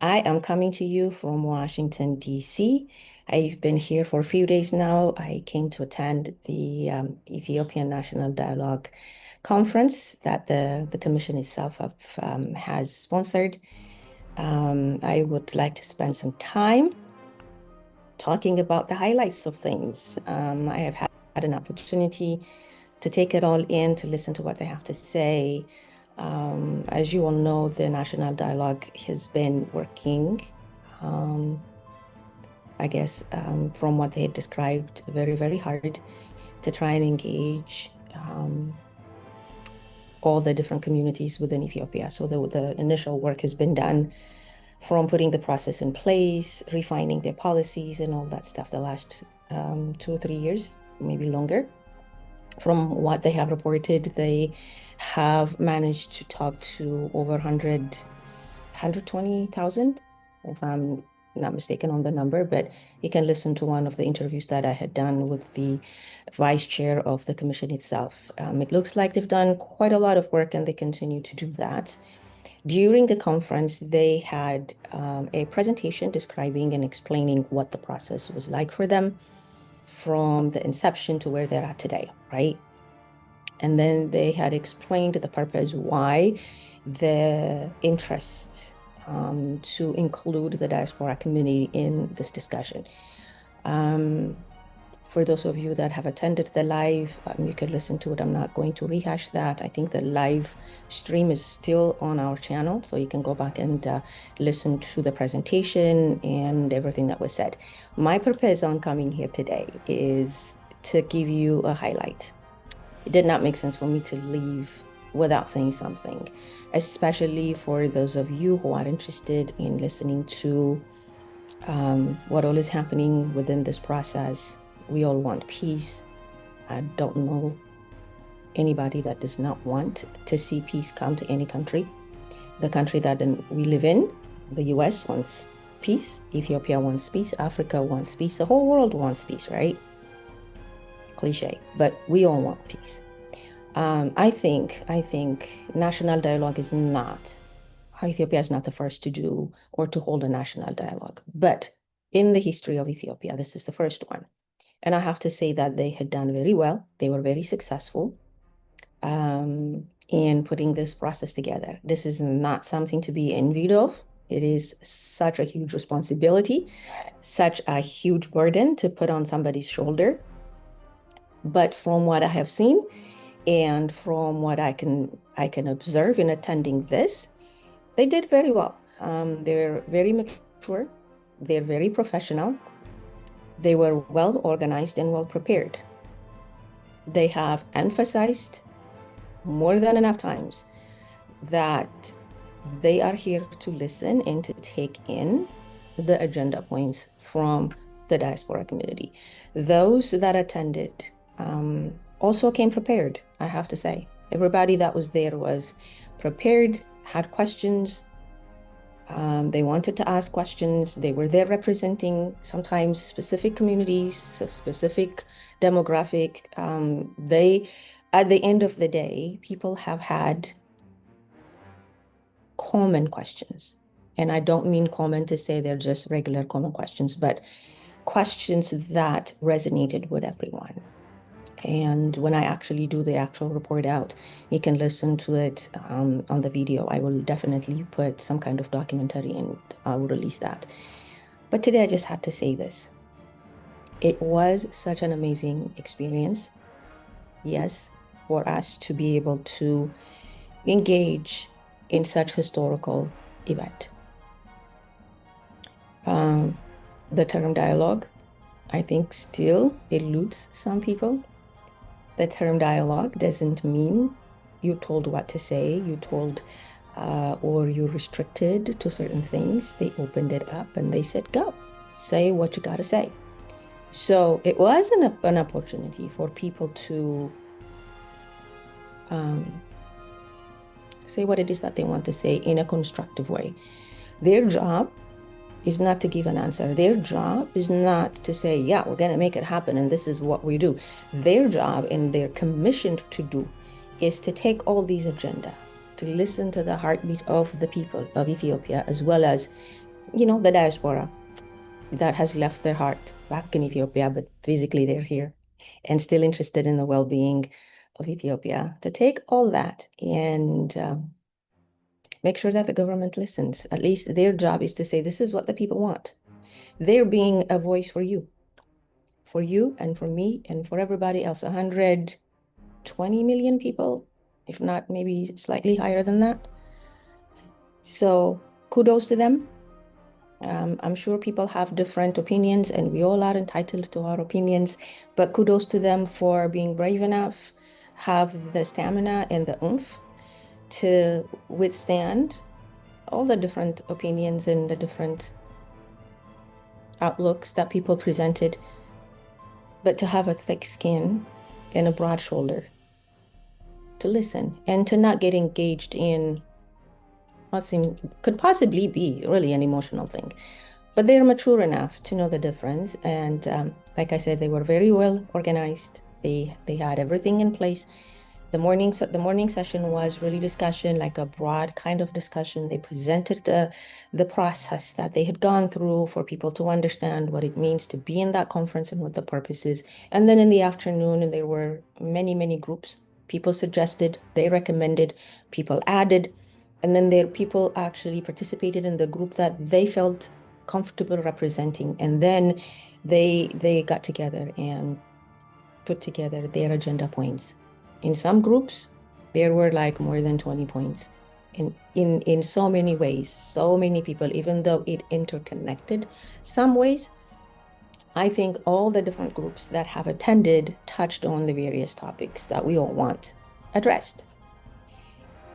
I am coming to you from Washington, D.C. I've been here for a few days now. I came to attend the Ethiopian National Dialogue Conference that the Commission itself has sponsored. I would like to spend some time talking about the highlights of things. I have had an opportunity to take it all in, to listen to what they have to say. As you all know, the National Dialogue has been working, um, from what they had described, very, very hard to try and engage all the different communities within Ethiopia. So the initial work has been done from putting the process in place, refining their policies and all that stuff the last 2 or 3 years, maybe longer. From what they have reported, they have managed to talk to over 120,000, if I'm not mistaken on the number, but you can listen to one of the interviews that I had done with the vice chair of the commission itself. It looks like they've done quite a lot of work and they continue to do that. During the conference, they had a presentation describing and explaining what the process was like for them from the inception to where they're at today, right? And then they had explained the purpose why the interest to include the diaspora community in this discussion. For those of you that have attended the live, you can listen to it. I'm not going to rehash that. I think the live stream is still on our channel, so you can go back and listen to the presentation and everything that was said. My purpose on coming here today is to give you a highlight. It did not make sense for me to leave without saying something, especially for those of you who are interested in listening to what all is happening within this process. We all want peace. I don't know anybody that does not want to see peace come to any country. The country that we live in, the US wants peace, Ethiopia wants peace, Africa wants peace, the whole world wants peace, right? Cliche, but we all want peace. I think national dialogue is not, Ethiopia is not the first to do or to hold a national dialogue, but in the history of Ethiopia, this is the first one. And I have to say that they had done very well. They were very successful in putting this process together. This is not something to be envied of. It is such a huge responsibility, such a huge burden to put on somebody's shoulder. But from what I have seen, and from what I can observe in attending this, they did very well. They're very mature. They're very professional. They were well organized and well prepared. They have emphasized more than enough times that they are here to listen and to take in the agenda points from the diaspora community. Those that attended also came prepared, I have to say. Everybody that was there was prepared, had questions. They wanted to ask questions. They were there representing sometimes specific communities, specific demographic. At the end of the day, people have had common questions. And I don't mean common to say they're just regular common questions, but questions that resonated with everyone. And when I actually do the actual report out, you can listen to it on the video. I will definitely put some kind of documentary and I will release that. But today I just had to say this. It was such an amazing experience. Yes, for us to be able to engage in such historical event. The term dialogue, I think, still eludes some people. The term dialogue doesn't mean you're told what to say, or you're restricted to certain things. They opened it up and they said, go, say what you gotta say. So it was an opportunity for people to say what it is that they want to say in a constructive way. Their job is not to give an answer. Their job is not to say, yeah, we're going to make it happen and this is what we do. Their job and they're commissioned to do is to take all these agenda, to listen to the heartbeat of the people of Ethiopia, as well as the diaspora that has left their heart back in Ethiopia, but physically they're here and still interested in the well-being of Ethiopia, to take all that and make sure that the government listens. At least their job is to say, this is what the people want. They're being a voice for you and for me and for everybody else. 120 million people, if not maybe slightly higher than that. So kudos to them. I'm sure people have different opinions and we all are entitled to our opinions, but kudos to them for being brave enough, have the stamina and the oomph to withstand all the different opinions and the different outlooks that people presented, but to have a thick skin and a broad shoulder to listen and to not get engaged in what could possibly be really an emotional thing. But they're mature enough to know the difference. And like I said, they were very well organized. They had everything in place. The morning session was really discussion, like a broad kind of discussion. They presented the process that they had gone through for people to understand what it means to be in that conference and what the purpose is. And then in the afternoon, there were many, many groups. People suggested, they recommended, people added, and then their people actually participated in the group that they felt comfortable representing. And then they got together and put together their agenda points. In some groups, there were like more than 20 points in so many ways, so many people, even though it interconnected some ways. I think all the different groups that have attended touched on the various topics that we all want addressed.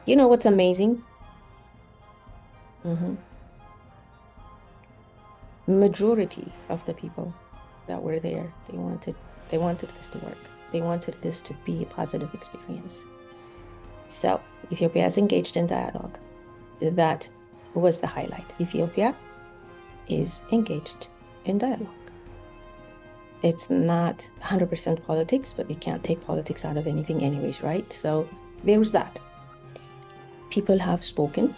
You know what's amazing? Majority of the people that were there, they wanted this to work. They wanted this to be a positive experience. So Ethiopia is engaged in dialogue. That was the highlight. Ethiopia is engaged in dialogue. It's not 100% politics, but you can't take politics out of anything anyways, right? So there's that. People have spoken.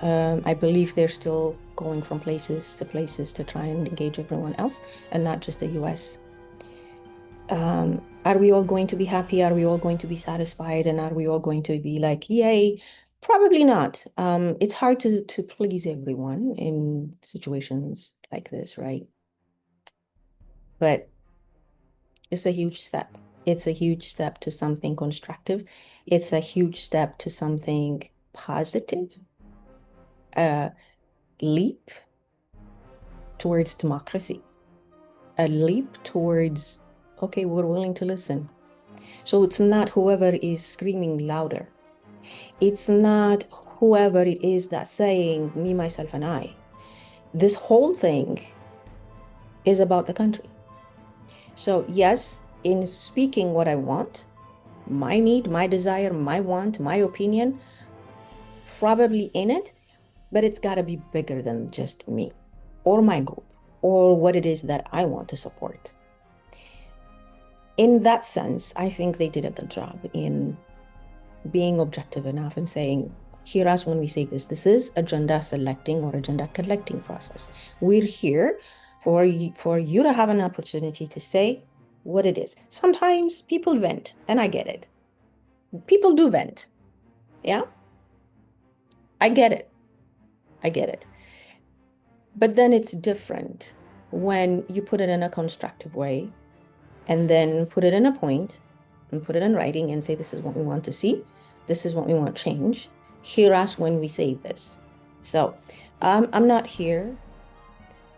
I believe they're still going from places to try and engage everyone else and not just the US. Are we all going to be happy? Are we all going to be satisfied? And are we all going to be like, yay? Probably not. It's hard to please everyone in situations like this, right? But it's a huge step. It's a huge step to something constructive. It's a huge step to something positive. A leap towards democracy. A leap towards, okay, we're willing to listen. So it's not whoever is screaming louder. It's not whoever it is that's saying me, myself, and I. This whole thing is about the country. So yes, in speaking what I want, my need, my desire, my want, my opinion, probably in it, but it's got to be bigger than just me or my group or what it is that I want to support. In that sense, I think they did a good job in being objective enough and saying, hear us when we say this. This is agenda selecting or agenda collecting process. We're here for you to have an opportunity to say what it is. Sometimes people vent, and I get it. People do vent. Yeah, I get it. I get it. But then it's different when you put it in a constructive way and then put it in a point and put it in writing and say, this is what we want to see. This is what we want change. Hear us when we say this. So I'm not here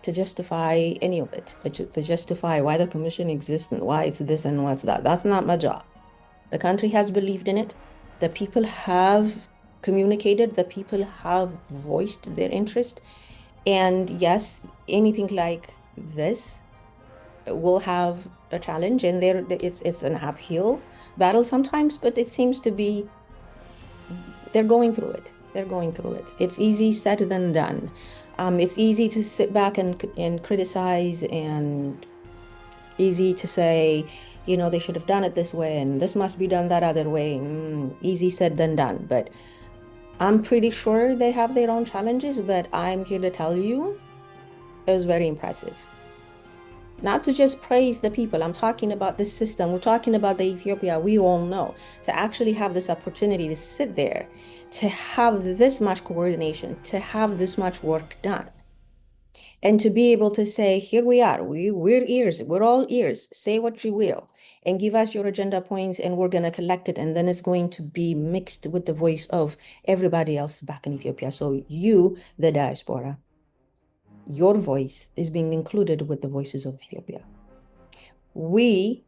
to justify any of it, to justify why the commission exists and why it's this and what's that. That's not my job. The country has believed in it. The people have communicated. The people have voiced their interest. And yes, anything like this will have a challenge, and it's an uphill battle sometimes, but it seems to be they're going through it. They're going through it. It's easy said than done. It's easy to sit back and criticize, and easy to say, they should have done it this way, and this must be done that other way. Easy said than done. But I'm pretty sure they have their own challenges, but I'm here to tell you it was very impressive. Not to just praise the people, I'm talking about this system. We're talking about the Ethiopia we all know. To actually have this opportunity to sit there, to have this much coordination, to have this much work done, and to be able to say, here we are, we're ears, we're all ears, say what you will, and give us your agenda points, and we're going to collect it, and then it's going to be mixed with the voice of everybody else back in Ethiopia. So you, the diaspora, your voice is being included with the voices of Ethiopia. We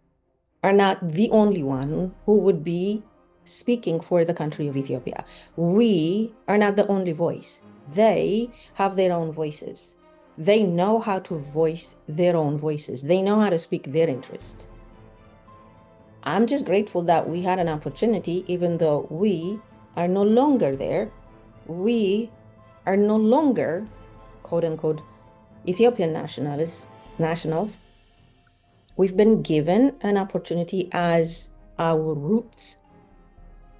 are not the only one who would be speaking for the country of Ethiopia. We are not the only voice. They have their own voices. They know how to voice their own voices. They know how to speak their interest. I'm just grateful that we had an opportunity, even though we are no longer there. We are no longer, quote unquote, Ethiopian nationals. We've been given an opportunity as our roots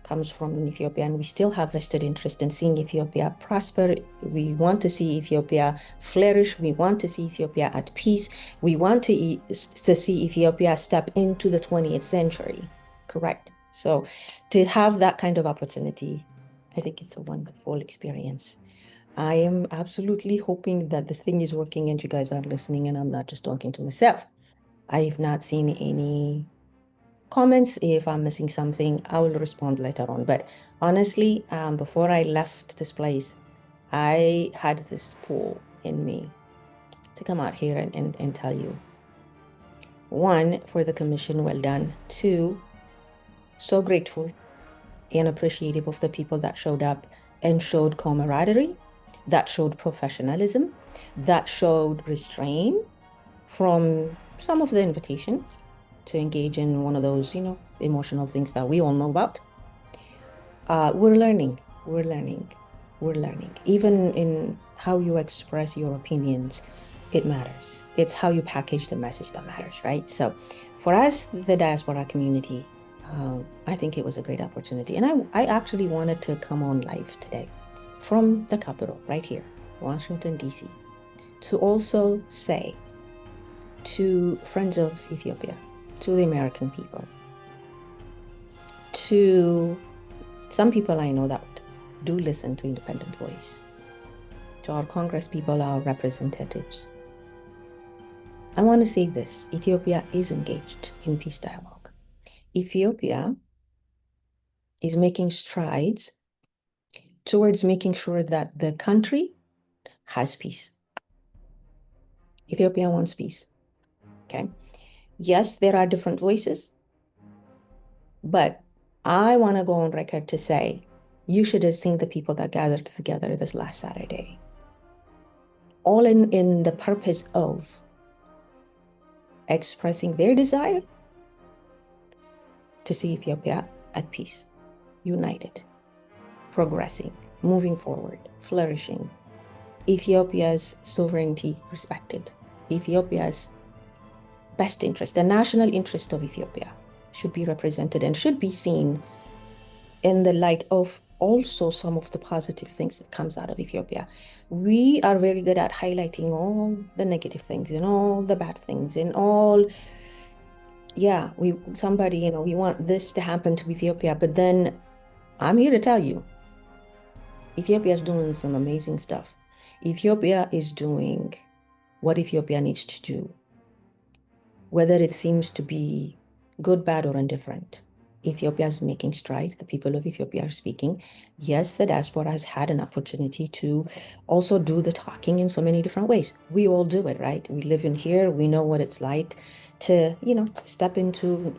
comes from Ethiopia, and we still have vested interest in seeing Ethiopia prosper. We want to see Ethiopia flourish. We want to see Ethiopia at peace. We want to see Ethiopia step into the 20th century. Correct. So to have that kind of opportunity, I think it's a wonderful experience. I am absolutely hoping that this thing is working and you guys are listening and I'm not just talking to myself. I've not seen any comments. If I'm missing something, I will respond later on. But honestly, before I left this place, I had this pull in me to come out here and tell you. One, for the commission, well done. Two, so grateful and appreciative of the people that showed up and showed camaraderie, that showed professionalism, that showed restraint from some of the invitations to engage in one of those, emotional things that we all know about. We're learning. Even in how you express your opinions, it matters. It's how you package the message that matters, right? So for us, the diaspora community, I think it was a great opportunity. And I actually wanted to come on live today from the capital, right here, Washington, D.C., to also say to friends of Ethiopia, to the American people, to some people I know that do listen to Independent Voice, to our Congress people, our representatives. I want to say this: Ethiopia is engaged in peace dialogue. Ethiopia is making strides towards making sure that the country has peace. Ethiopia wants peace. Okay. Yes, there are different voices, but I want to go on record to say you should have seen the people that gathered together this last Saturday, all in the purpose of expressing their desire to see Ethiopia at peace, united, progressing, moving forward, flourishing, Ethiopia's sovereignty respected, Ethiopia's best interest, the national interest of Ethiopia should be represented and should be seen in the light of also some of the positive things that comes out of Ethiopia. We are very good at highlighting all the negative things and all the bad things and all, yeah, we want this to happen to Ethiopia, but then I'm here to tell you, Ethiopia is doing some amazing stuff. Ethiopia is doing what Ethiopia needs to do, whether it seems to be good, bad, or indifferent. Ethiopia is making stride. The people of Ethiopia are speaking. Yes, the diaspora has had an opportunity to also do the talking in so many different ways. We all do it, right? We live in here. We know what it's like to, step into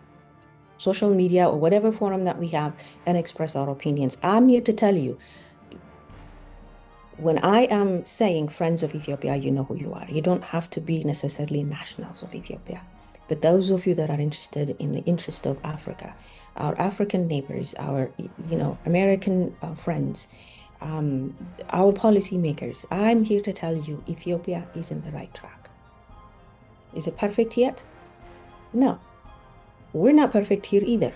social media or whatever forum that we have and express our opinions. I'm here to tell you, when I am saying friends of Ethiopia, you know who you are. You don't have to be necessarily nationals of Ethiopia. But those of you that are interested in the interest of Africa, our African neighbors, our, American friends, our policymakers, I'm here to tell you Ethiopia is in the right track. Is it perfect yet? No, we're not perfect here either.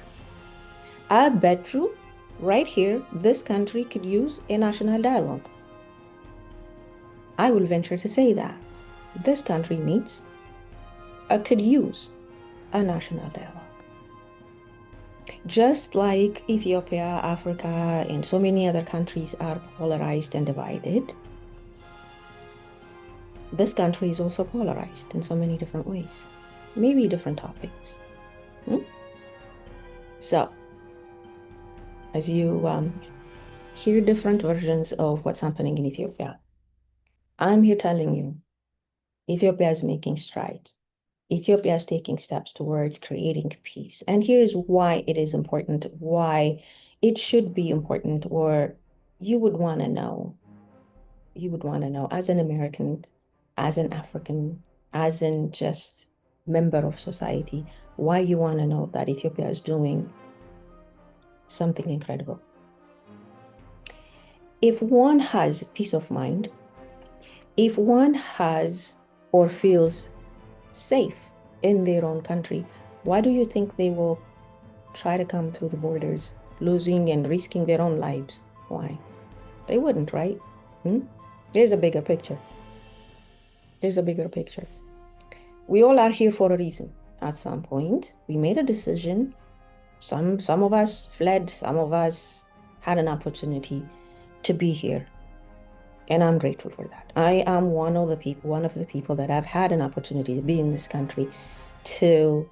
I bet you right here, this country could use a national dialogue. I will venture to say that this country could use a national dialogue. Just like Ethiopia, Africa, and so many other countries are polarized and divided, this country is also polarized in so many different ways, maybe different topics. So, as you hear different versions of what's happening in Ethiopia, I'm here telling you, Ethiopia is making strides. Ethiopia is taking steps towards creating peace. And here's why it is important, why it should be important, or you would want to know. You would want to know as an American, as an African, as in just member of society, why you want to know that Ethiopia is doing something incredible. If one has peace of mind, if one has or feels safe in their own country, why do you think they will try to come through the borders, losing and risking their own lives? Why? They wouldn't, right? There's a bigger picture. There's a bigger picture. We all are here for a reason. At some point, we made a decision. Some of us fled, some of us had an opportunity to be here. And I'm grateful for that. I am one of the people that have had an opportunity to be in this country, to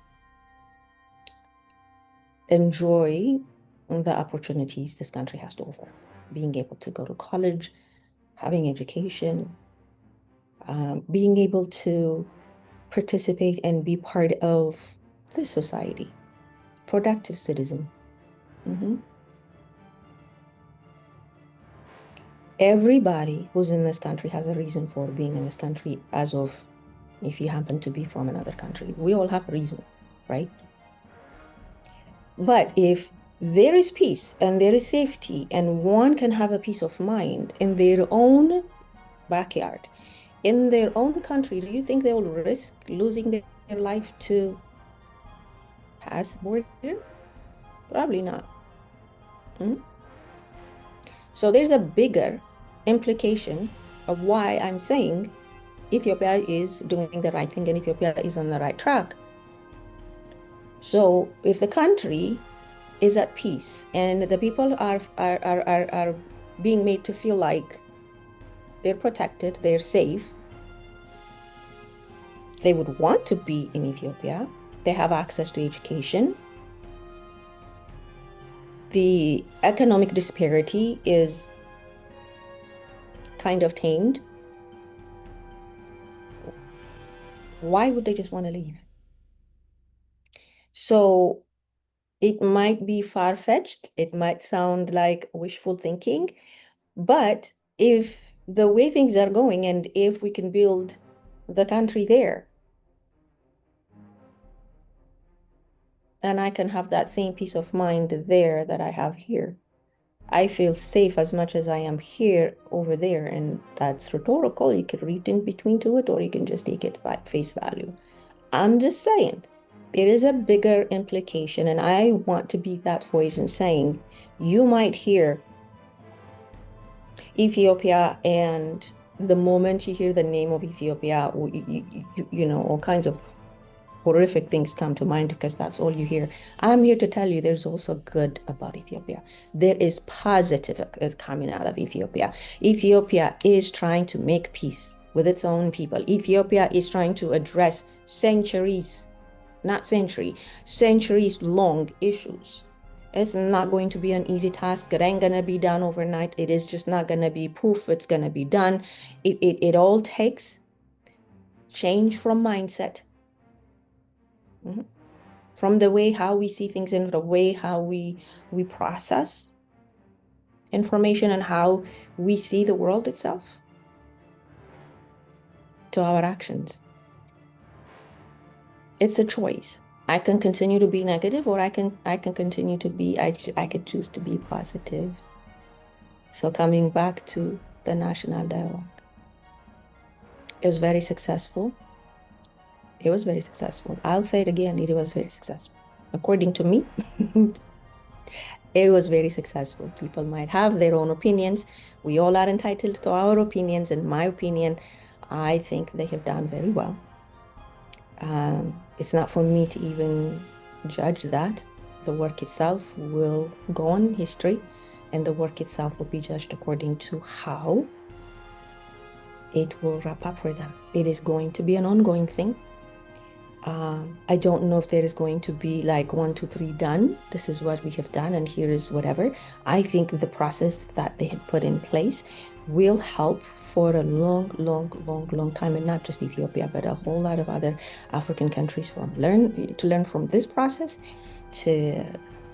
enjoy the opportunities this country has to offer. Being able to go to college, having education, being able to participate and be part of this society, productive citizen. Everybody who's in this country has a reason for being in this country, as of if you happen to be from another country. We all have a reason, right? But if there is peace and there is safety and one can have a peace of mind in their own backyard, in their own country, do you think they will risk losing their life to pass the border? Probably not. So there's a bigger implication of why I'm saying Ethiopia is doing the right thing and Ethiopia is on the right track. So if the country is at peace and the people are being made to feel like they're protected, they're safe, they would want to be in Ethiopia. They have access to education. The economic disparity is kind of tamed. Why would they just want to leave? So it might be far-fetched. It might sound like wishful thinking, but if the way things are going and if we can build the country there, and I can have that same peace of mind there that I have here. I feel safe as much as I am here over there. And that's rhetorical. You can read in between to it, or you can just take it at face value. I'm just saying, there is a bigger implication, and I want to be that voice in saying, you might hear Ethiopia, and the moment you hear the name of Ethiopia, you know, all kinds of horrific things come to mind because that's all you hear. I'm here to tell you there's also good about Ethiopia. There is positive coming out of Ethiopia. Ethiopia is trying to make peace with its own people. Ethiopia is trying to address centuries long issues. It's not going to be an easy task. It ain't gonna be done overnight. It is just not gonna be poof, it's gonna be done. It all takes change from mindset. From the way how we see things and the way how we process information and how we see the world itself, to our actions. It's a choice. I can continue to be negative, or I can continue to be, I could choose to be positive. So coming back to the national dialogue, it was very successful. It was very successful. I'll say it again, it was very successful. According to me, It was very successful. People might have their own opinions. We all are entitled to our opinions. In my opinion, I think they have done very well. It's not for me to even judge that. The work itself will go on history, and the work itself will be judged according to how it will wrap up for them. It is going to be an ongoing thing. I don't know if there is going to be like 1, 2, 3 done. This is what we have done, and here is whatever. I think the process that they had put in place will help for a long, long, long, long time, and not just Ethiopia, but a whole lot of other African countries to learn from this process, to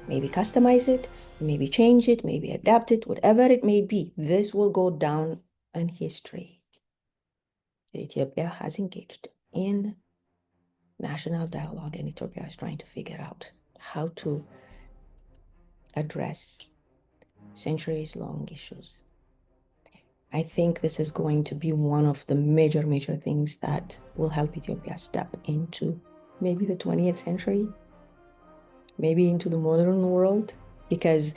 maybe customize it, maybe change it, maybe adapt it, whatever it may be. This will go down in history. Ethiopia has engaged in national dialogue, and Ethiopia is trying to figure out how to address centuries-long issues. I think this is going to be one of the major things that will help Ethiopia step into maybe the 20th century, maybe into the modern world, because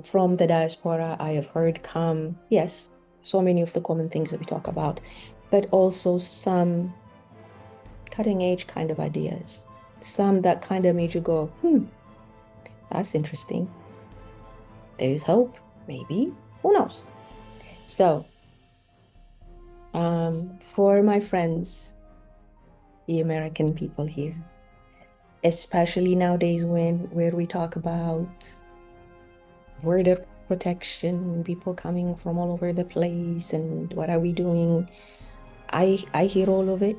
from the diaspora, I have heard yes, so many of the common things that we talk about, but also some cutting edge kind of ideas, some that kind of made you go, that's interesting. There is hope, maybe, who knows? So, for my friends, the American people here, especially nowadays where we talk about border protection, people coming from all over the place, and what are we doing? I hear all of it.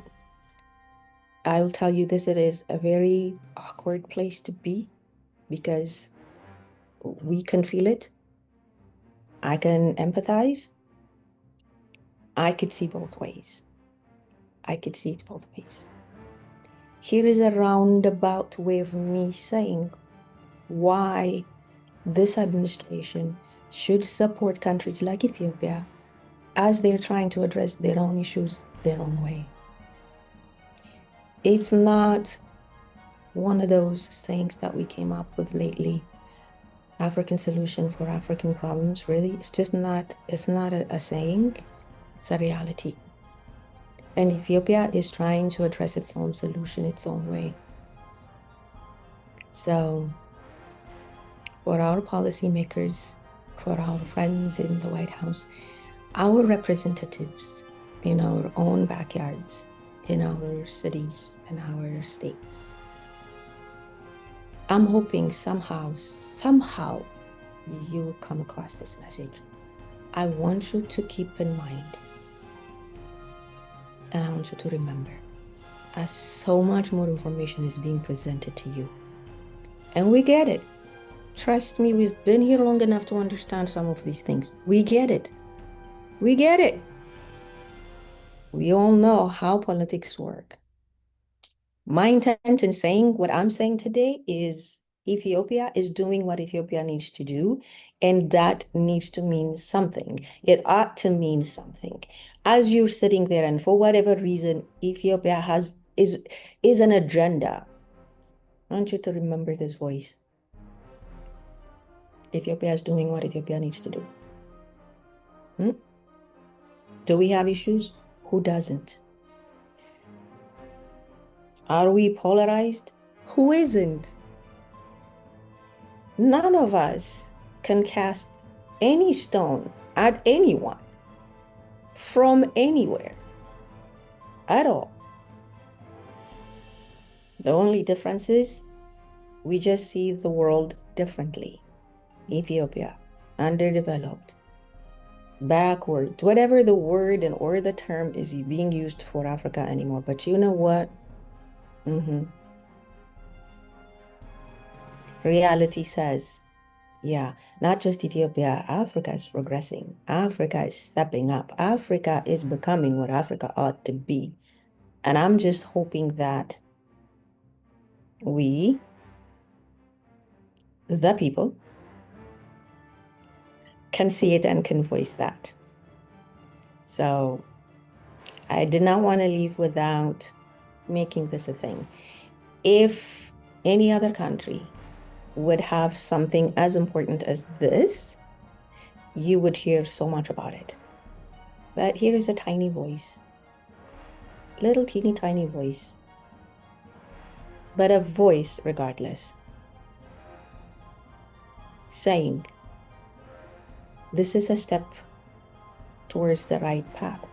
I'll tell you this, it is a very awkward place to be because we can feel it. I can empathize. I could see both ways. I could see it both ways. Here is a roundabout way of me saying why this administration should support countries like Ethiopia as they're trying to address their own issues their own way. It's not one of those things that we came up with lately, African solution for African problems. Really, it's not a saying, it's a reality. And Ethiopia is trying to address its own solution its own way. So for our policymakers, for our friends in the White House, our representatives in our own backyards, in our cities and our states, I'm hoping somehow you will come across this message. I want you to keep in mind, and I want you to remember, as so much more information is being presented to you. And we get it. Trust me, we've been here long enough to understand some of these things. We get it. We get it. We all know how politics work. My intent in saying what I'm saying today is Ethiopia is doing what Ethiopia needs to do, and that needs to mean something. It ought to mean something. As you're sitting there, and for whatever reason, Ethiopia is an agenda, I want you to remember this voice. Ethiopia is doing what Ethiopia needs to do. Do we have issues? Who doesn't? Are we polarized? Who isn't? None of us can cast any stone at anyone from anywhere at all. The only difference is we just see the world differently. Ethiopia, underdeveloped, backward, whatever the word or the term is being used for Africa anymore. But you know what? Reality says, yeah, not just Ethiopia, Africa is progressing. Africa is stepping up. Africa is becoming what Africa ought to be. And I'm just hoping that we, the people, can see it and can voice that. So I did not want to leave without making this a thing. If any other country would have something as important as this, you would hear so much about it. But here is a tiny voice, little teeny tiny voice, but a voice regardless, saying, this is a step towards the right path.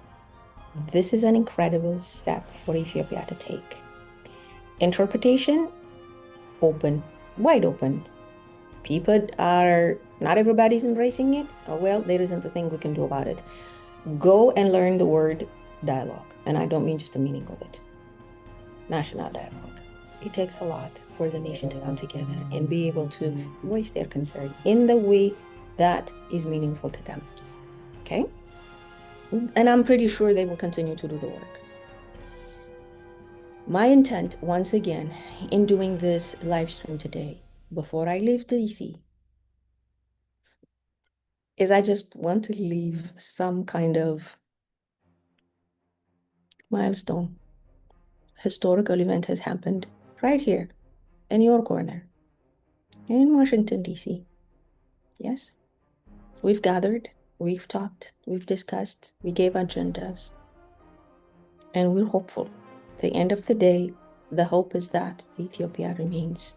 This is an incredible step for Ethiopia to take. Interpretation, open, wide open. Not everybody's embracing it. Oh, well, there isn't a thing we can do about it. Go and learn the word dialogue. And I don't mean just the meaning of it. National dialogue. It takes a lot for the nation to come together and be able to voice their concern in the way that is meaningful to them. Okay? And I'm pretty sure they will continue to do the work. My intent, once again, in doing this live stream today, before I leave DC, is I just want to leave some kind of milestone. Historical event has happened right here in your corner, in Washington, DC. Yes, we've gathered, we've talked, we've discussed, we gave agendas, and we're hopeful. At the end of the day, the hope is that Ethiopia remains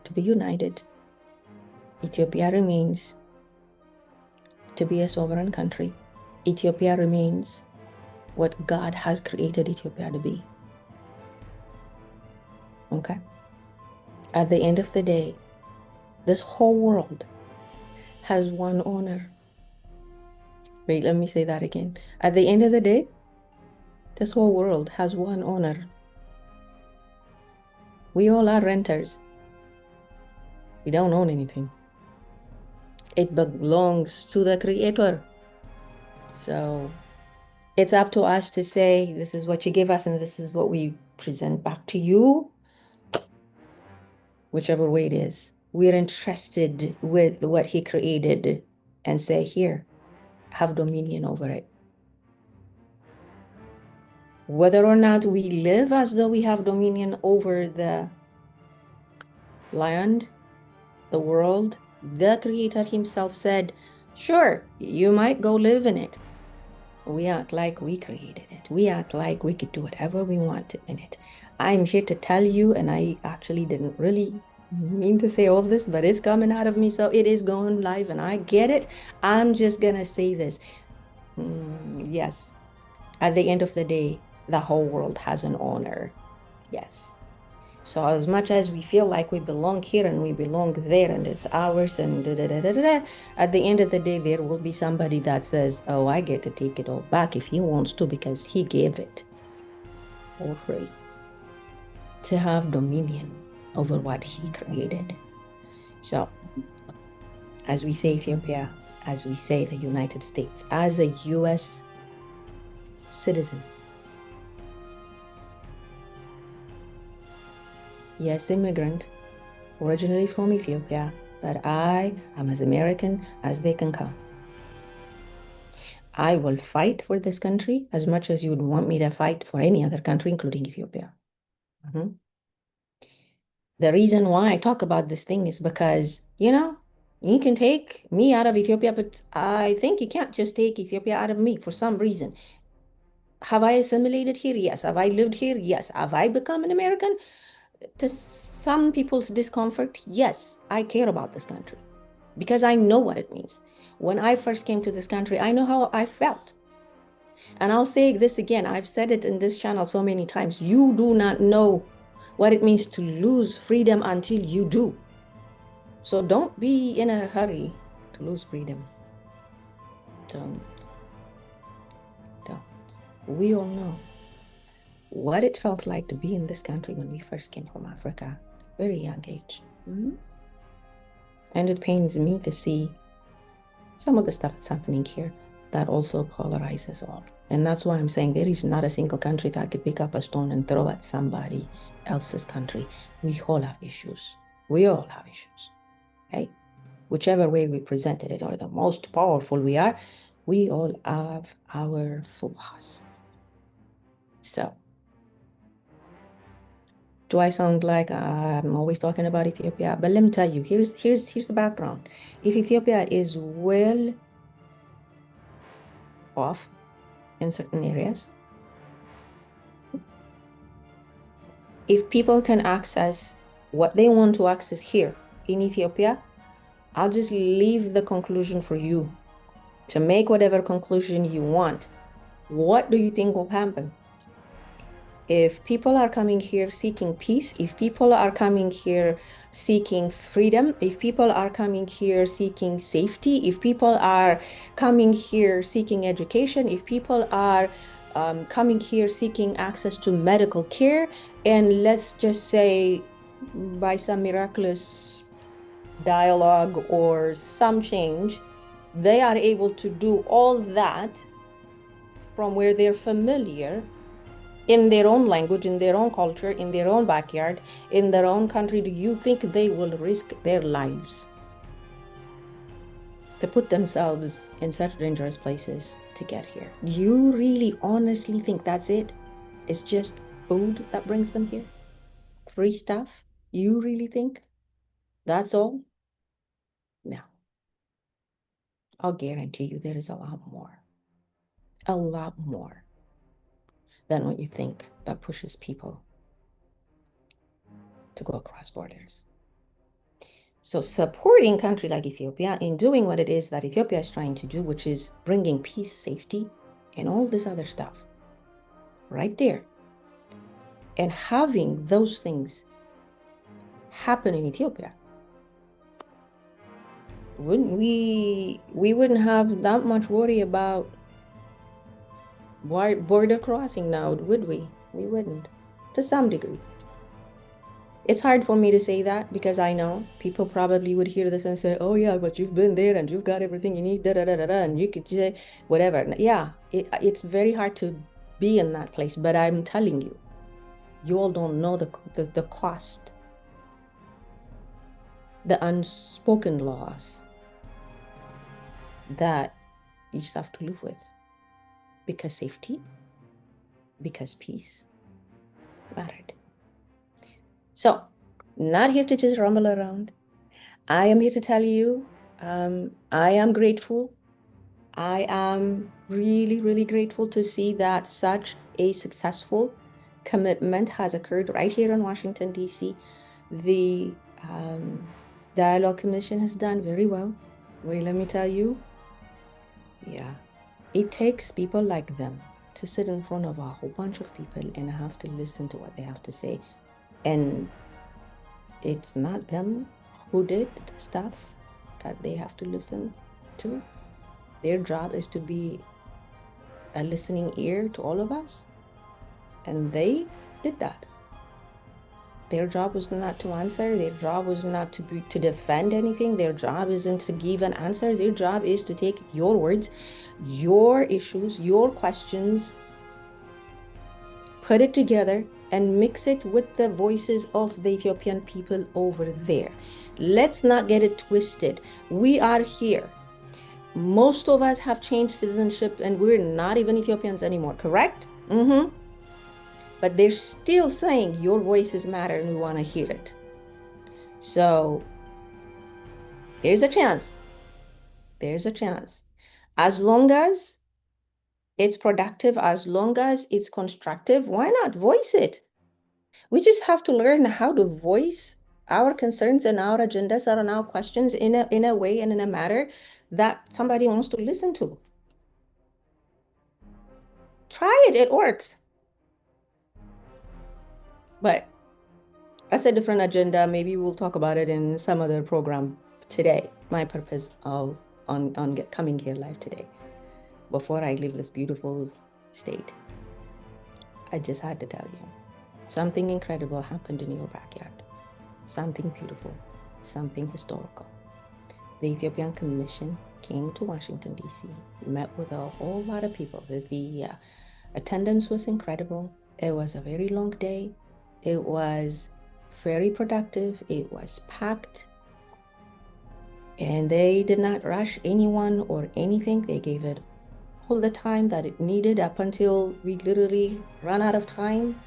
to be united. Ethiopia remains to be a sovereign country. Ethiopia remains what God has created Ethiopia to be. Okay? At the end of the day, this whole world has one owner. Wait, let me say that again. At the end of the day, this whole world has one owner. We all are renters. We don't own anything. It belongs to the Creator. So it's up to us to say, this is what you give us and this is what we present back to you, whichever way it is. We're entrusted with what He created and say, here, have dominion over it. Whether or not we live as though we have dominion over the land, the world, the Creator Himself said, sure, you might go live in it. We act like we created it. We act like we could do whatever we want in it. I'm here to tell you, and I actually didn't really mean to say all this, but it's coming out of me, so it is going live, and I get it. I'm just gonna say this. Yes, at the end of the day, the whole world has an owner. Yes. So as much as we feel like we belong here and we belong there and it's ours and at the end of the day, there will be somebody that says, oh, I get to take it all back if he wants to because he gave it for free to have dominion over what he created. So as we say Ethiopia, as we say the United States, as a US citizen, yes, immigrant, originally from Ethiopia, but I am as American as they can come. I will fight for this country as much as you would want me to fight for any other country, including Ethiopia. The reason why I talk about this thing is because, you can take me out of Ethiopia, but I think you can't just take Ethiopia out of me for some reason. Have I assimilated here? Yes. Have I lived here? Yes. Have I become an American? To some people's discomfort, yes, I care about this country because I know what it means. When I first came to this country, I know how I felt. And I'll say this again, I've said it in this channel so many times. You do not know what it means to lose freedom until you do. So don't be in a hurry to lose freedom. Don't. We all know what it felt like to be in this country when we first came from Africa, very young age. And it pains me to see some of the stuff that's happening here that also polarizes all. And that's why I'm saying there is not a single country that could pick up a stone and throw at somebody else's country. We all have issues. We all have issues, right? Whichever way we presented it, or the most powerful we are, we all have our flaws. So Do I sound like I'm always talking about Ethiopia? But let me tell you, here's the background. If Ethiopia is well off in certain areas, if people can access what they want to access here in Ethiopia, I'll just leave the conclusion for you to make whatever conclusion you want. What do you think will happen? If people are coming here seeking peace, if people are coming here seeking freedom, if people are coming here seeking safety, if people are coming here seeking education, if people are coming here seeking access to medical care, and let's just say by some miraculous dialogue or some change, they are able to do all that from where they're familiar in their own language, in their own culture, in their own backyard, in their own country. Do you think they will risk their lives to put themselves in such dangerous places to get here? Do you really honestly think that's it? It's just food that brings them here? Free stuff? You really think that's all? No. I'll guarantee you there is a lot more than what you think that pushes people to go across borders. So supporting a country like Ethiopia in doing what it is that Ethiopia is trying to do, which is bringing peace, safety, and all this other stuff right there, and having those things happen in Ethiopia, we wouldn't have that much worry about border crossing now, would we? We wouldn't, to some degree. It's hard for me to say that because I know people probably would hear this and say, oh yeah, but you've been there and you've got everything you need, da da da da da, and you could say whatever. Yeah, it's very hard to be in that place, but I'm telling you, you all don't know the cost, the unspoken laws that you just have to live with, because safety, because peace mattered. So, not here to just rumble around. I am here to tell you, I am grateful. I am really, really grateful to see that such a successful commitment has occurred right here in Washington, D.C. The Dialogue Commission has done very well. Wait, let me tell you, yeah, it takes people like them to sit in front of a whole bunch of people and have to listen to what they have to say. And it's not them who did the stuff that they have to listen to. Their job is to be a listening ear to all of us. And they did that. Their job was not to answer. Their job was not to defend anything. Their job isn't to give an answer. Their job is to take your words, your issues, your questions, put it together and mix it with the voices of the Ethiopian people over there. Let's not get it twisted. We are here. Most of us have changed citizenship and we're not even Ethiopians anymore, correct? But they're still saying your voices matter and we want to hear it. So there's a chance. There's a chance. As long as it's productive, as long as it's constructive, why not voice it? We just have to learn how to voice our concerns and our agendas and our questions in a way and in a manner that somebody wants to listen to. Try it, it works. But that's a different agenda. Maybe we'll talk about it in some other program today. My purpose of coming here live today, before I leave this beautiful state, I just had to tell you, something incredible happened in your backyard. Something beautiful, something historical. The Ethiopian Commission came to Washington, D.C., met with a whole lot of people. The attendance was incredible. It was a very long day. It was very productive. It was packed. And they did not rush anyone or anything. They gave it all the time that it needed up until we literally ran out of time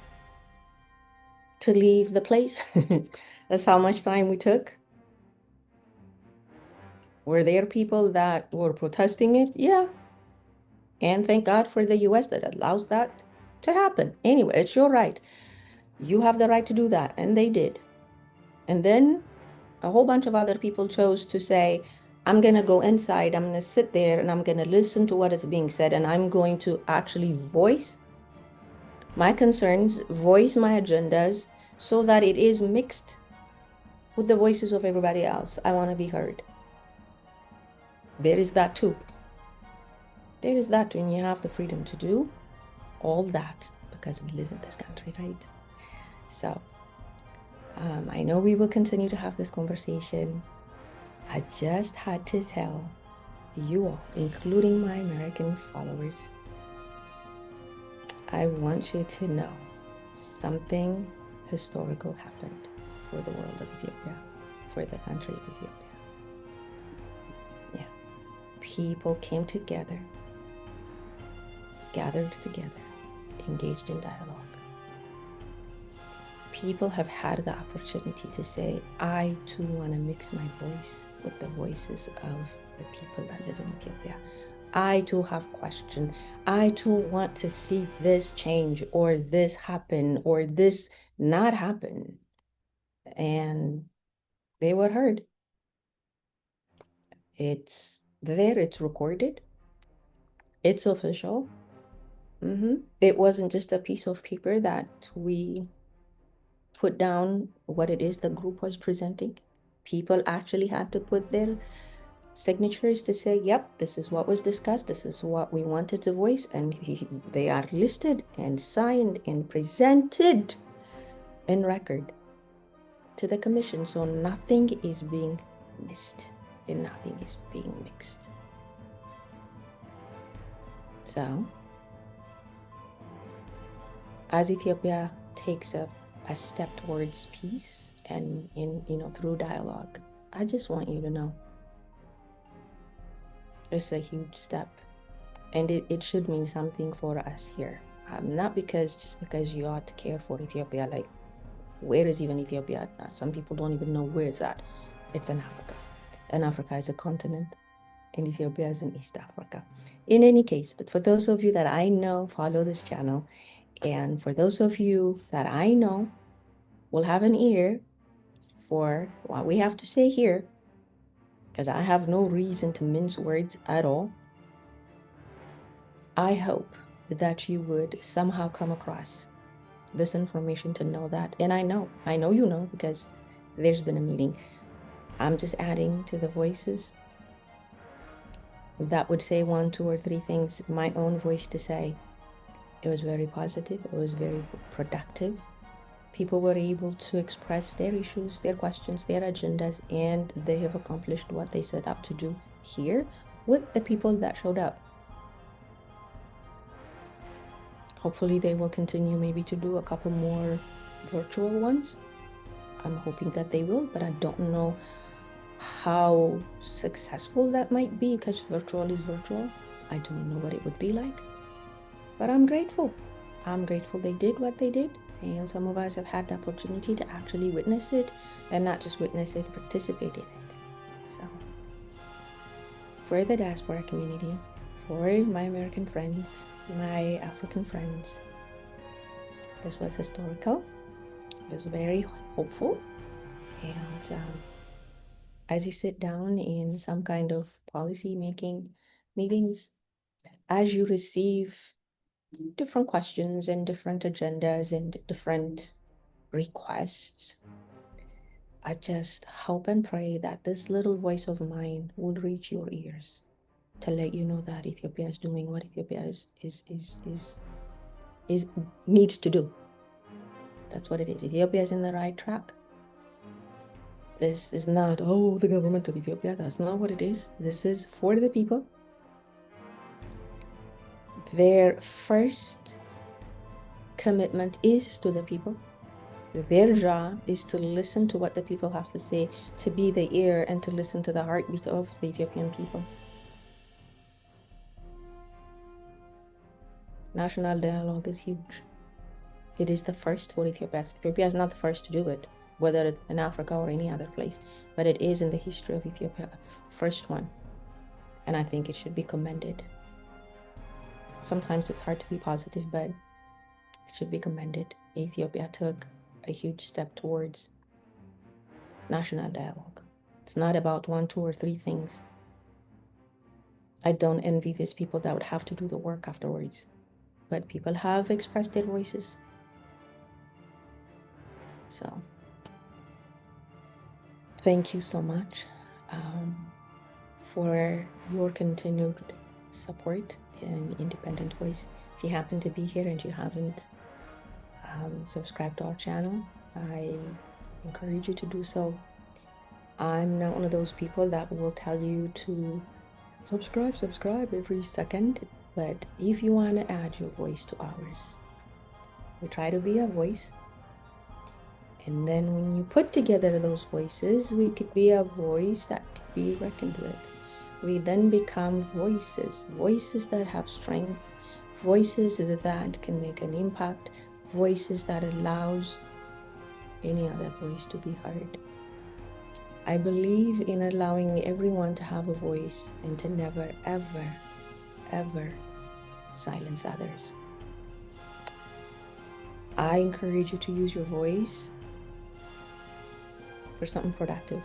to leave the place. That's how much time we took. Were there people that were protesting it? Yeah. And thank God for the US that allows that to happen. Anyway, it's your right. You have the right to do that. And they did. And then a whole bunch of other people chose to say, I'm going to go inside, I'm going to sit there, and I'm going to listen to what is being said, and I'm going to actually voice my concerns, voice my agendas, so that it is mixed with the voices of everybody else. I want to be heard. There is that too. There is that too, and you have the freedom to do all that because we live in this country, right? So I know we will continue to have this conversation. I just had to tell you all, including my American followers, I want you to know something historical happened for the world of Ethiopia, for the country of Ethiopia. Yeah. People came together, gathered together, engaged in dialogue. People have had the opportunity to say, I too want to mix my voice with the voices of the people that live in Ethiopia. I too have questions. I too want to see this change or this happen or this not happen. And they were heard. It's there, it's recorded, it's official. It wasn't just a piece of paper that we put down what it is the group was presenting. People actually had to put their signatures to say, yep, this is what was discussed, this is what we wanted to voice, and they are listed and signed and presented in record to the commission. So nothing is being missed and nothing is being mixed. So as Ethiopia takes a step towards peace and through dialogue, I just want you to know it's a huge step, and it should mean something for us here. Not just because you ought to care for Ethiopia. Like, where is even Ethiopia? Some people don't even know where it's at. It's in Africa, and Africa is a continent, and Ethiopia is in East Africa. In any case, but for those of you that I know follow this channel, and for those of you that I know will have an ear for what we have to say here, because I have no reason to mince words at all, I hope that you would somehow come across this information to know that. And I know you know, because there's been a meeting. I'm just adding to the voices that would say one, two, or three things, my own voice to say. It was very positive. It was very productive. People were able to express their issues, their questions, their agendas, and they have accomplished what they set out to do here with the people that showed up. Hopefully they will continue maybe to do a couple more virtual ones. I'm hoping that they will, but I don't know how successful that might be because virtual is virtual. I don't know what it would be like, but I'm grateful. I'm grateful they did what they did, and some of us have had the opportunity to actually witness it, and not just witness it, participate in it. So for the diaspora community, for my American friends, my African friends, this was historical. It was very hopeful, and as you sit down in some kind of policy making meetings, as you receive different questions and different agendas and different requests, I just hope and pray that this little voice of mine will reach your ears to let you know that Ethiopia is doing what Ethiopia needs to do. That's what it is. Ethiopia is in the right track. This is not, oh, the government of Ethiopia. That's not what it is. This is for the people. Their first commitment is to the people. Their job is to listen to what the people have to say, to be the ear and to listen to the heartbeat of the Ethiopian people. National dialogue is huge. It is the first for Ethiopia. Ethiopia is not the first to do it, whether it's in Africa or any other place, but it is in the history of Ethiopia, first one. And I think it should be commended. Sometimes it's hard to be positive, but it should be commended. Ethiopia took a huge step towards national dialogue. It's not about 1, 2, or 3 things. I don't envy these people that would have to do the work afterwards, but people have expressed their voices. So thank you so much for your continued support in Independent Voice. If you happen to be here and you haven't subscribed to our channel, I encourage you to do so. I'm not one of those people that will tell you to subscribe every second, but if you want to add your voice to ours, we try to be a voice. And then when you put together those voices, we could be a voice that could be reckoned with. We then become voices that have strength, voices that can make an impact, voices that allows any other voice to be heard. I believe in allowing everyone to have a voice and to never, ever, ever silence others. I encourage you to use your voice for something productive,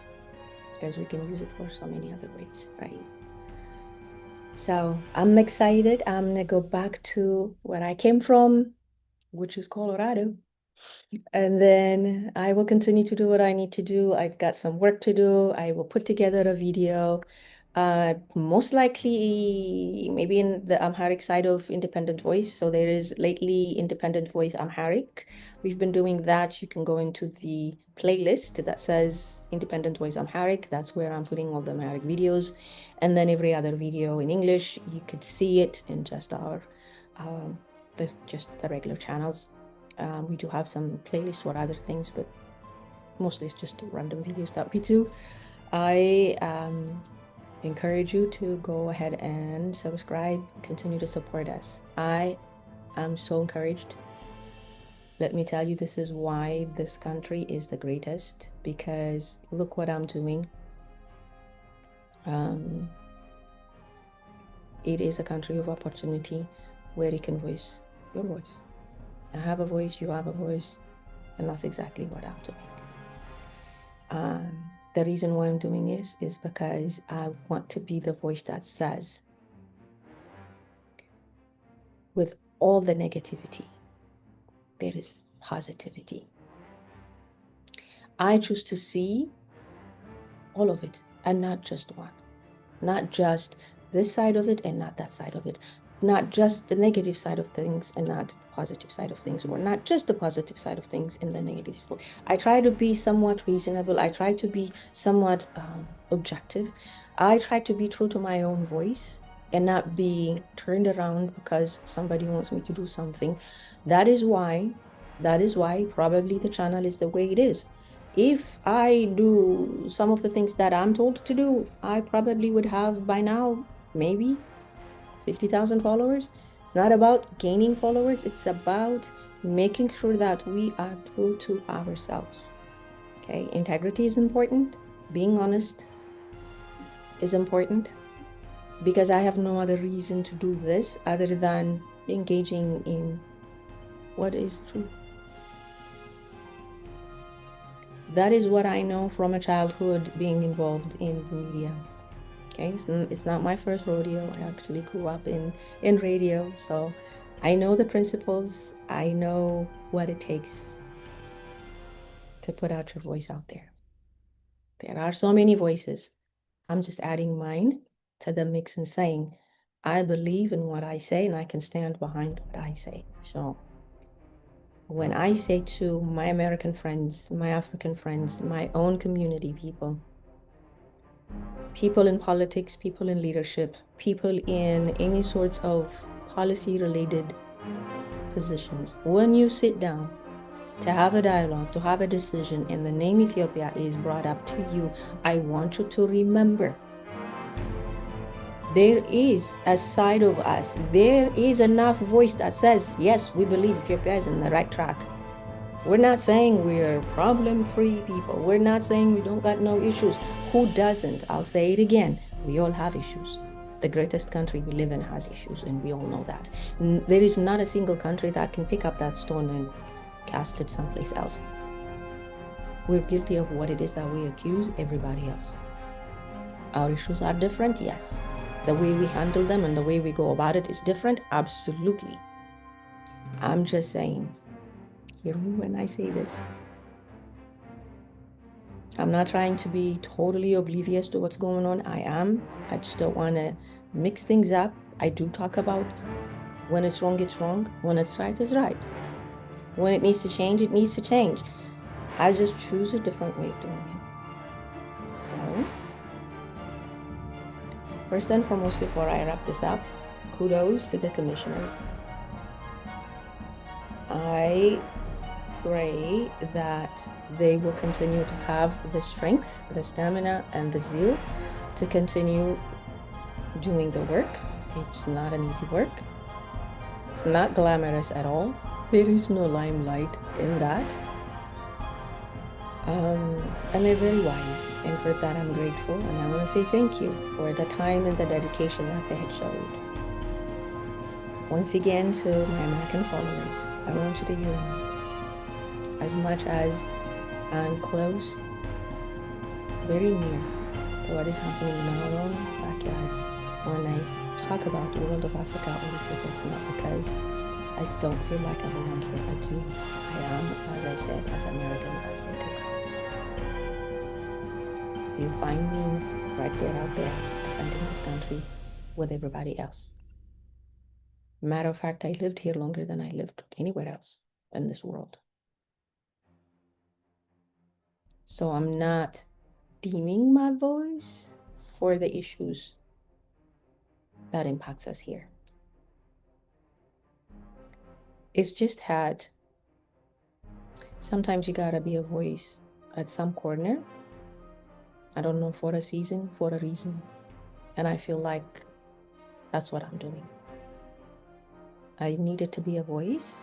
because we can use it for so many other ways, right? So I'm excited. I'm gonna go back to where I came from, which is Colorado. And then I will continue to do what I need to do. I've got some work to do. I will put together a video, most likely maybe in the Amharic side of Independent Voice. So there is lately Independent Voice Amharic. We've been doing that. You can go into the playlist that says Independent Voice Amharic. That's where I'm putting all the Amharic videos. And then every other video in English, you could see it in just our, just the regular channels. We do have some playlists or other things, but mostly it's just random videos that we do. I encourage you to go ahead and subscribe, continue to support us. I am so encouraged. Let me tell you, this is why this country is the greatest, because look what I'm doing. It is a country of opportunity where you can voice your voice. I have a voice, you have a voice, and that's exactly what I'm doing. The reason why I'm doing this is because I want to be the voice that says, with all the negativity, there is positivity. I choose to see all of it and not just one, not just this side of it and not that side of it, not just the negative side of things and not the positive side of things, or not just the positive side of things and the negative. I try to be somewhat reasonable. I try to be somewhat objective. I try to be true to my own voice and not be turned around because somebody wants me to do something. That is why probably the channel is the way it is. If I do some of the things that I'm told to do, I probably would have by now maybe 50,000 followers. It's not about gaining followers. It's about making sure that we are true to ourselves. Okay, integrity is important. Being honest is important, because I have no other reason to do this other than engaging in what is true. That is what I know from a childhood being involved in the media. Okay, it's not my first rodeo. I actually grew up in radio, so I know the principles. I know what it takes to put out your voice out there. There are so many voices. I'm just adding mine to the mix and saying, I believe in what I say and I can stand behind what I say. So when I say to my American friends, my African friends, my own community people, people in politics, people in leadership, people in any sorts of policy-related positions, when you sit down to have a dialogue, to have a decision, and the name Ethiopia is brought up to you, I want you to remember There is a side of us. There is enough voice that says, yes, we believe Ethiopia is in the right track. We're not saying we're problem-free people. We're not saying we don't got no issues. Who doesn't? I'll say it again. We all have issues. The greatest country we live in has issues, and we all know that. There is not a single country that can pick up that stone and cast it someplace else. We're guilty of what it is that we accuse everybody else. Our issues are different, yes. The way we handle them and the way we go about it is different, absolutely. I'm just saying, hear me when I say this. I'm not trying to be totally oblivious to what's going on. I just don't want to mix things up. I do talk about when it's wrong, it's wrong. When it's right, it's right. When it needs to change, it needs to change. I just choose a different way of doing it. So, first and foremost, before I wrap this up, kudos to the commissioners. I pray that they will continue to have the strength, the stamina, and the zeal to continue doing the work. It's not an easy work. It's not glamorous at all. There is no limelight in that. And they're very wise, and for that I'm grateful, and I want to say thank you for the time and the dedication that they had showed. Once again, to my American followers, I want you to hear me. As much as I'm close, very near to what is happening in our own backyard, when I talk about the world of Africa or Ethiopia, it's not because I don't feel like I belong here. I do. I am, as I said, as American as they could come. You find me right there out there defending this country with everybody else. Matter of fact, I lived here longer than I lived anywhere else in this world. So I'm not deeming my voice for the issues that impacts us here. It's just had, sometimes you gotta be a voice at some corner. I don't know, for a season, for a reason. And I feel like that's what I'm doing. I needed to be a voice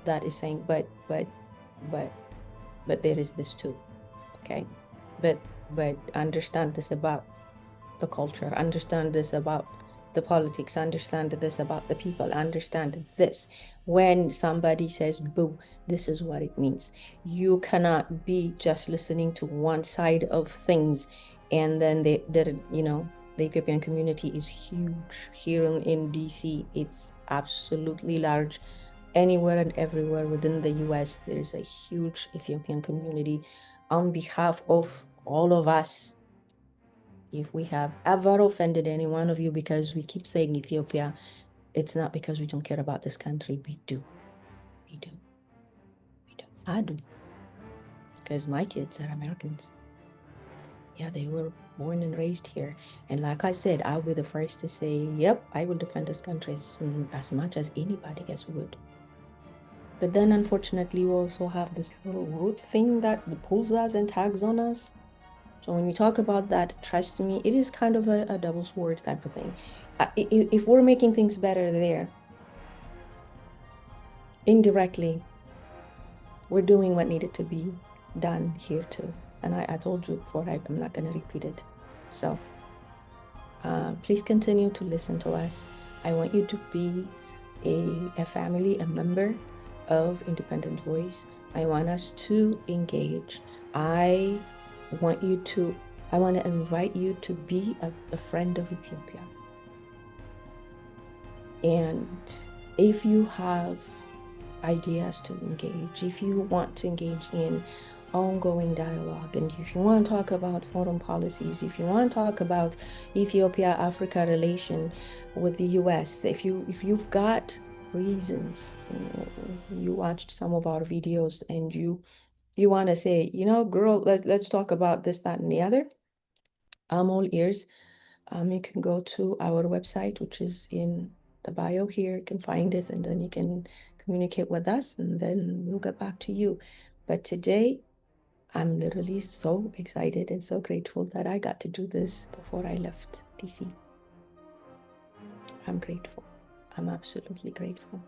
that is saying, but there is this too, okay? But understand this about the culture, understand this about the politics, understand this about the people, understand this. When somebody says boo, this is what it means. You cannot be just listening to one side of things, and then the Ethiopian community is huge here in DC. It's absolutely large. Anywhere and everywhere within the US, there's a huge Ethiopian community. On behalf of all of us, if we have ever offended any one of you because we keep saying Ethiopia, it's not because we don't care about this country. We do. We do. We do. I do. Because my kids are Americans. Yeah, they were born and raised here. And like I said, I'll be the first to say, yep, I will defend this country as much as anybody else would. But then, unfortunately, we also have this little root thing that pulls us and tags on us. So when we talk about that, trust me, it is kind of a double sword type of thing. If we're making things better there, indirectly, we're doing what needed to be done here too. And I told you before, I'm not going to repeat it. So please continue to listen to us. I want you to be a family, a member of Independent Voice. I want us to engage. I want to invite you to be a friend of Ethiopia. And if you have ideas to engage, if you want to engage in ongoing dialogue, and if you want to talk about foreign policies, if you want to talk about Ethiopia-Africa relation with the US, if you've got reasons, you watched some of our videos and you want to say, girl, let's talk about this, that, and the other, I'm all ears. You can go to our website, which is in the bio here. You can find it, and then you can communicate with us, and then we'll get back to you. But today, I'm literally so excited and so grateful that I got to do this before I left DC. I'm grateful. I'm absolutely grateful.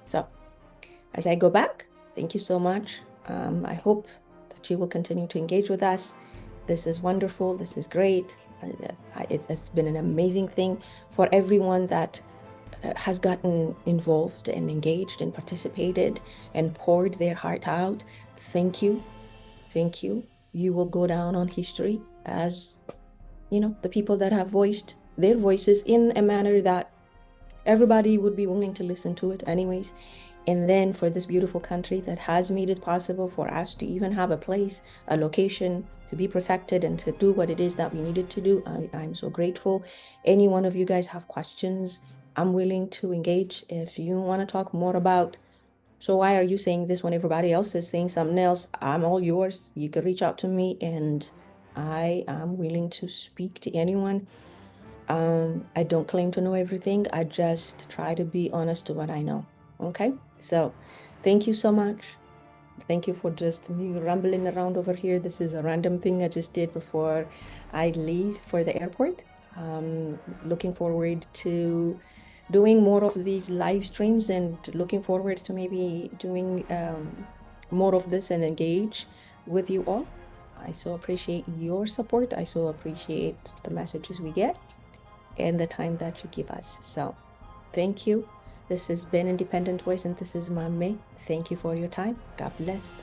So as I go back, thank you so much. I hope that you will continue to engage with us. This is wonderful. This is great. It's been an amazing thing for everyone that has gotten involved and engaged and participated and poured their heart out. Thank you. Thank you. You will go down on history as, the people that have voiced their voices in a manner that everybody would be willing to listen to it anyways. And then for this beautiful country that has made it possible for us to even have a place, a location to be protected and to do what it is that we needed to do. I'm so grateful. Any one of you guys have questions, I'm willing to engage. If you want to talk more about, so why are you saying this when everybody else is saying something else, I'm all yours. You can reach out to me and I am willing to speak to anyone. I don't claim to know everything. I just try to be honest to what I know. Okay? So thank you so much. Thank you for just me rambling around over here. This is a random thing I just did before I leave for the airport. Looking forward to doing more of these live streams and looking forward to maybe doing more of this and engage with you all. I so appreciate your support. I so appreciate the messages we get and the time that you give us. So thank you. This has been Independent Voice, and this is Mame. Thank you for your time. God bless.